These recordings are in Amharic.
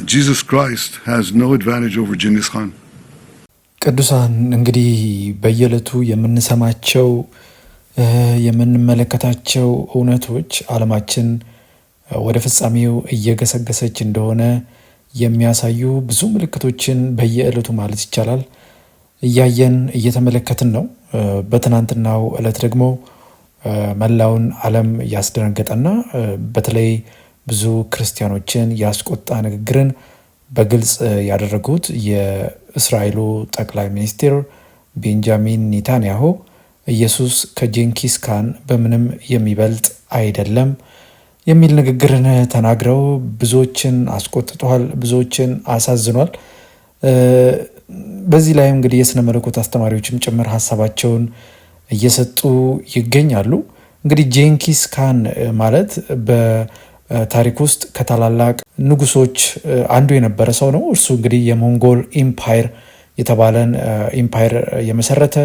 Jesus Christ has no advantage over Genghis Khan. ቅዱሳን እንግዲህ በየዕለቱ የምንሰማቸው የምንመለከታቸው እውነቶች ዓለማችን ወደ ፍጻሜው እየገሰገሰች እንደሆነ የሚያሳዩ ብዙ ምልክቶችን በየዕለቱ ማለት ይቻላል እያየን እየተመለከትን ነው። በትናንትናው ዕለት ደግሞ መላውን ዓለም ያስደነገጠና በተለይ ብዙ ክርስቲያኖችን ያስቆጣ ንግግርን በግልጽ ያደረጉት የእስራኤሉ ጠቅላይ ሚኒስትር ቤንጃሚን ኔታንያሁ ኢየሱስ ከጄንኪስ ካን በምንም የሚበልጥ አይደለም የሚል ንግግርን ተናግረው ብዙዎችን አስቆጥተዋል፣ ብዙዎችን አሳዝኗል። በዚህ ላይም እንግዲህ የስነ መለኮት አስተማሪዎችም ጭምር ሀሳባቸውን እየሰጡ ይገኛሉ። እንግዲህ ጄንኪስ ካን ማለት በታሪክ ውስጥ ከታላላቅ ንጉሶች አንዱ የነበረ ሰው ነው። እርሱ እንግዲህ የሞንጎል ኢምፓየር የተባለን ኢምፓየር የመሰረተ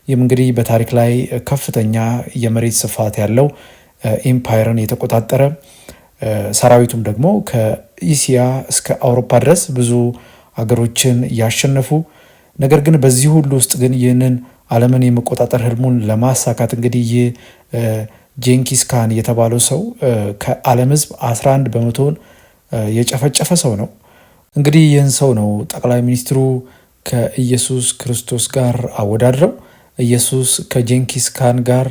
ይህም እንግዲህ በታሪክ ላይ ከፍተኛ የመሬት ስፋት ያለው ኢምፓየርን የተቆጣጠረ ሰራዊቱም ደግሞ ከኢሲያ እስከ አውሮፓ ድረስ ብዙ አገሮችን ያሸነፉ፣ ነገር ግን በዚህ ሁሉ ውስጥ ግን ይህንን ዓለምን የመቆጣጠር ህልሙን ለማሳካት እንግዲህ ይህ ጄንኪስ ካን የተባለው ሰው ከዓለም ህዝብ 11 በመቶውን የጨፈጨፈ ሰው ነው። እንግዲህ ይህን ሰው ነው ጠቅላይ ሚኒስትሩ ከኢየሱስ ክርስቶስ ጋር አወዳድረው ኢየሱስ ከጄንኪስ ካን ጋር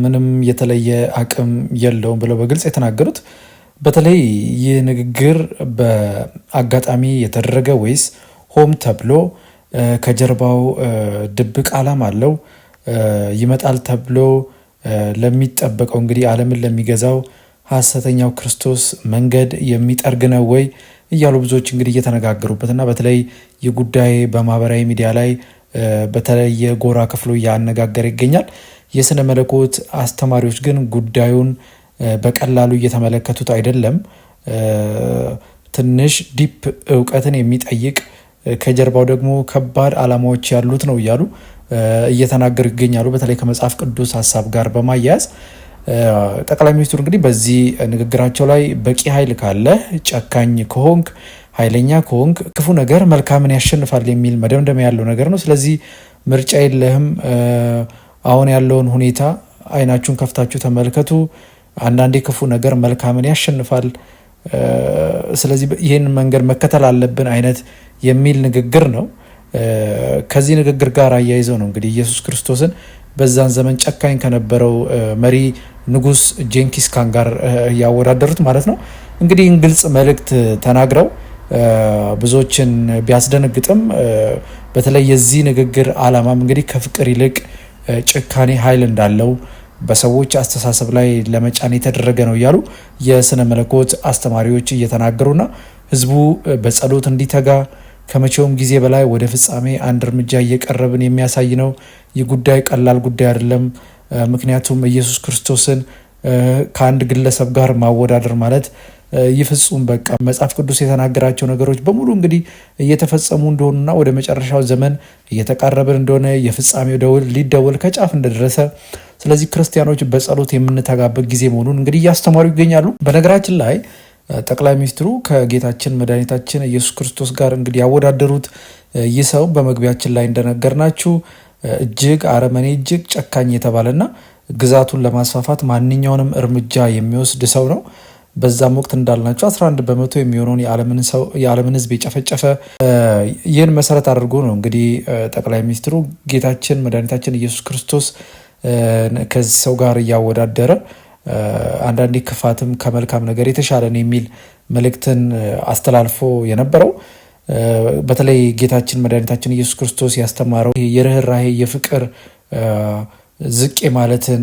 ምንም የተለየ አቅም የለውም ብለው በግልጽ የተናገሩት። በተለይ ይህ ንግግር በአጋጣሚ የተደረገ ወይስ ሆም ተብሎ ከጀርባው ድብቅ ዓላማ አለው? ይመጣል ተብሎ ለሚጠበቀው እንግዲህ ዓለምን ለሚገዛው ሐሰተኛው ክርስቶስ መንገድ የሚጠርግ ነው ወይ እያሉ ብዙዎች እንግዲህ እየተነጋገሩበትና በተለይ ይህ ጉዳይ በማህበራዊ ሚዲያ ላይ በተለየ ጎራ ክፍሉ እያነጋገረ ይገኛል። የስነ መለኮት አስተማሪዎች ግን ጉዳዩን በቀላሉ እየተመለከቱት አይደለም። ትንሽ ዲፕ እውቀትን የሚጠይቅ ከጀርባው ደግሞ ከባድ ዓላማዎች ያሉት ነው እያሉ እየተናገሩ ይገኛሉ። በተለይ ከመጽሐፍ ቅዱስ ሀሳብ ጋር በማያያዝ ጠቅላይ ሚኒስትሩ እንግዲህ በዚህ ንግግራቸው ላይ በቂ ኃይል ካለ፣ ጨካኝ ከሆንክ፣ ኃይለኛ ከሆንክ ክፉ ነገር መልካምን ያሸንፋል የሚል መደምደሚያ ያለው ነገር ነው። ስለዚህ ምርጫ የለህም። አሁን ያለውን ሁኔታ አይናችሁን ከፍታችሁ ተመልከቱ። አንዳንዴ ክፉ ነገር መልካምን ያሸንፋል። ስለዚህ ይህን መንገድ መከተል አለብን አይነት የሚል ንግግር ነው። ከዚህ ንግግር ጋር አያይዘው ነው እንግዲህ ኢየሱስ ክርስቶስን በዛን ዘመን ጨካኝ ከነበረው መሪ ንጉስ ጄንኪስ ካን ጋር ያወዳደሩት ማለት ነው። እንግዲህ ግልጽ መልእክት ተናግረው ብዙዎችን ቢያስደነግጥም በተለይ የዚህ ንግግር ዓላማም እንግዲህ ከፍቅር ይልቅ ጭካኔ ኃይል እንዳለው በሰዎች አስተሳሰብ ላይ ለመጫን የተደረገ ነው እያሉ የስነ መለኮት አስተማሪዎች እየተናገሩና ህዝቡ በጸሎት እንዲተጋ ከመቼውም ጊዜ በላይ ወደ ፍጻሜ አንድ እርምጃ እየቀረብን የሚያሳይ ነው። ይህ ጉዳይ ቀላል ጉዳይ አይደለም። ምክንያቱም ኢየሱስ ክርስቶስን ከአንድ ግለሰብ ጋር ማወዳደር ማለት ይፍጹም በቃ መጽሐፍ ቅዱስ የተናገራቸው ነገሮች በሙሉ እንግዲህ እየተፈጸሙ እንደሆኑና ወደ መጨረሻው ዘመን እየተቃረብን እንደሆነ የፍጻሜው ደውል ሊደወል ከጫፍ እንደደረሰ፣ ስለዚህ ክርስቲያኖች በጸሎት የምንተጋበት ጊዜ መሆኑን እንግዲህ እያስተማሩ ይገኛሉ። በነገራችን ላይ ጠቅላይ ሚኒስትሩ ከጌታችን መድኃኒታችን ኢየሱስ ክርስቶስ ጋር እንግዲህ ያወዳደሩት ይህ ሰው በመግቢያችን ላይ እንደነገርናችሁ እጅግ አረመኔ፣ እጅግ ጨካኝ የተባለና ግዛቱን ለማስፋፋት ማንኛውንም እርምጃ የሚወስድ ሰው ነው። በዛም ወቅት እንዳልናቸው 11 በመቶ የሚሆነውን የዓለምን ሕዝብ የጨፈጨፈ ይህን መሰረት አድርጎ ነው እንግዲህ ጠቅላይ ሚኒስትሩ ጌታችን መድኃኒታችን ኢየሱስ ክርስቶስ ከዚህ ሰው ጋር እያወዳደረ አንዳንዴ ክፋትም ከመልካም ነገር የተሻለን የሚል መልእክትን አስተላልፎ የነበረው። በተለይ ጌታችን መድኃኒታችን ኢየሱስ ክርስቶስ ያስተማረው የርኅራኄ የፍቅር ዝቅ ማለትን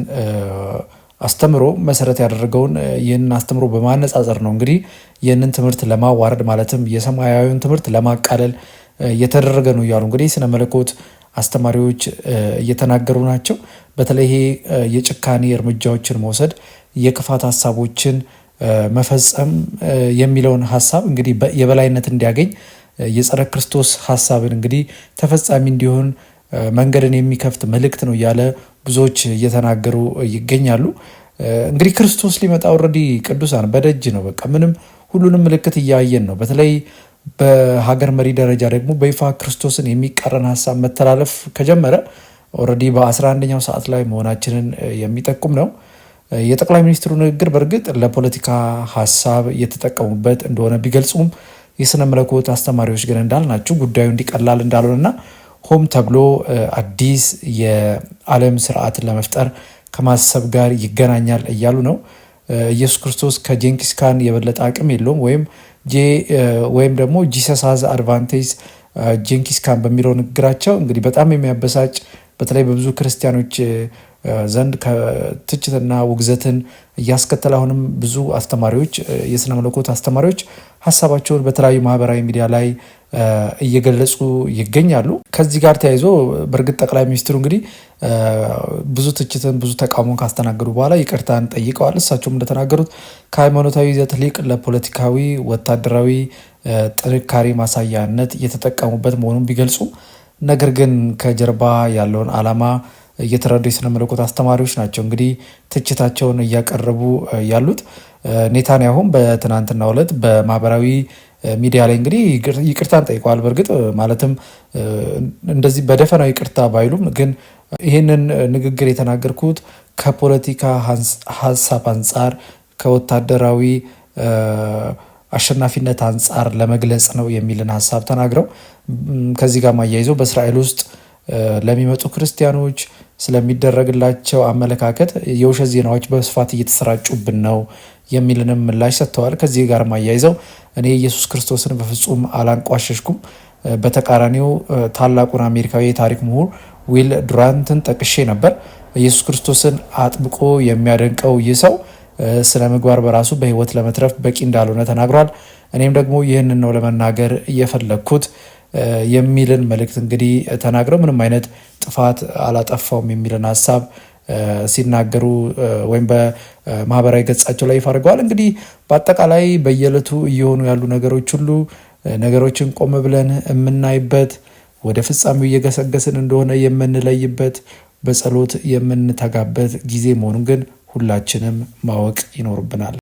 አስተምሮ መሰረት ያደረገውን ይህንን አስተምሮ በማነጻጸር ነው እንግዲህ ይህንን ትምህርት ለማዋረድ ማለትም የሰማያዊውን ትምህርት ለማቃለል እየተደረገ ነው እያሉ እንግዲህ ስነ መለኮት አስተማሪዎች እየተናገሩ ናቸው። በተለይ ይሄ የጭካኔ እርምጃዎችን መውሰድ፣ የክፋት ሀሳቦችን መፈጸም የሚለውን ሀሳብ እንግዲህ የበላይነት እንዲያገኝ የጸረ ክርስቶስ ሀሳብን እንግዲህ ተፈጻሚ እንዲሆን መንገድን የሚከፍት መልእክት ነው እያለ ብዙዎች እየተናገሩ ይገኛሉ። እንግዲህ ክርስቶስ ሊመጣ ኦልሬዲ ቅዱሳን በደጅ ነው። በቃ ምንም ሁሉንም ምልክት እያየን ነው። በተለይ በሀገር መሪ ደረጃ ደግሞ በይፋ ክርስቶስን የሚቃረን ሀሳብ መተላለፍ ከጀመረ ኦልሬዲ በ11ኛው ሰዓት ላይ መሆናችንን የሚጠቁም ነው። የጠቅላይ ሚኒስትሩ ንግግር በእርግጥ ለፖለቲካ ሀሳብ እየተጠቀሙበት እንደሆነ ቢገልጹም የስነ መለኮት አስተማሪዎች ግን እንዳልናቸው ጉዳዩ እንዲቀላል እንዳልሆነና ሆም ተብሎ አዲስ የዓለም ስርዓትን ለመፍጠር ከማሰብ ጋር ይገናኛል እያሉ ነው። ኢየሱስ ክርስቶስ ከጄንኪስ ካን የበለጠ አቅም የለውም ወይም ደግሞ ጂሰስ ሃዝ አድቫንቴጅ ጄንኪስ ካን በሚለው ንግግራቸው እንግዲህ በጣም የሚያበሳጭ በተለይ በብዙ ክርስቲያኖች ዘንድ ትችትና ውግዘትን እያስከተለ አሁንም ብዙ አስተማሪዎች የስነ መለኮት አስተማሪዎች ሀሳባቸውን በተለያዩ ማህበራዊ ሚዲያ ላይ እየገለጹ ይገኛሉ። ከዚህ ጋር ተያይዞ በእርግጥ ጠቅላይ ሚኒስትሩ እንግዲህ ብዙ ትችትን ብዙ ተቃውሞን ካስተናገዱ በኋላ ይቅርታን ጠይቀዋል። እሳቸውም እንደተናገሩት ከሃይማኖታዊ ይዘት ይልቅ ለፖለቲካዊ ወታደራዊ ጥንካሬ ማሳያነት እየተጠቀሙበት መሆኑን ቢገልጹም ነገር ግን ከጀርባ ያለውን ዓላማ እየተረዱ የስነ መለኮት አስተማሪዎች ናቸው እንግዲህ ትችታቸውን እያቀረቡ ያሉት። ኔታንያሁም በትናንትናው ዕለት በማህበራዊ ሚዲያ ላይ እንግዲህ ይቅርታን ጠይቀዋል። በእርግጥ ማለትም እንደዚህ በደፈናው ይቅርታ ባይሉም ግን ይህንን ንግግር የተናገርኩት ከፖለቲካ ሀሳብ አንጻር ከወታደራዊ አሸናፊነት አንጻር ለመግለጽ ነው የሚልን ሀሳብ ተናግረው ከዚህ ጋር ማያይዘው በእስራኤል ውስጥ ለሚመጡ ክርስቲያኖች ስለሚደረግላቸው አመለካከት የውሸት ዜናዎች በስፋት እየተሰራጩብን ነው የሚልንም ምላሽ ሰጥተዋል። ከዚህ ጋር ማያይዘው እኔ ኢየሱስ ክርስቶስን በፍጹም አላንቋሸሽኩም፣ በተቃራኒው ታላቁን አሜሪካዊ የታሪክ ምሁር ዊል ዱራንትን ጠቅሼ ነበር። ኢየሱስ ክርስቶስን አጥብቆ የሚያደንቀው ይህ ሰው ስነ ምግባር በራሱ በህይወት ለመትረፍ በቂ እንዳልሆነ ተናግሯል። እኔም ደግሞ ይህንን ነው ለመናገር እየፈለግኩት የሚልን መልእክት እንግዲህ ተናግረው ምንም አይነት ጥፋት አላጠፋውም የሚልን ሀሳብ ሲናገሩ ወይም በማህበራዊ ገጻቸው ላይ ይፋ አድርገዋል። እንግዲህ በአጠቃላይ በየዕለቱ እየሆኑ ያሉ ነገሮች ሁሉ ነገሮችን ቆም ብለን የምናይበት ወደ ፍጻሜው እየገሰገስን እንደሆነ የምንለይበት በጸሎት የምንተጋበት ጊዜ መሆኑን ግን ሁላችንም ማወቅ ይኖርብናል።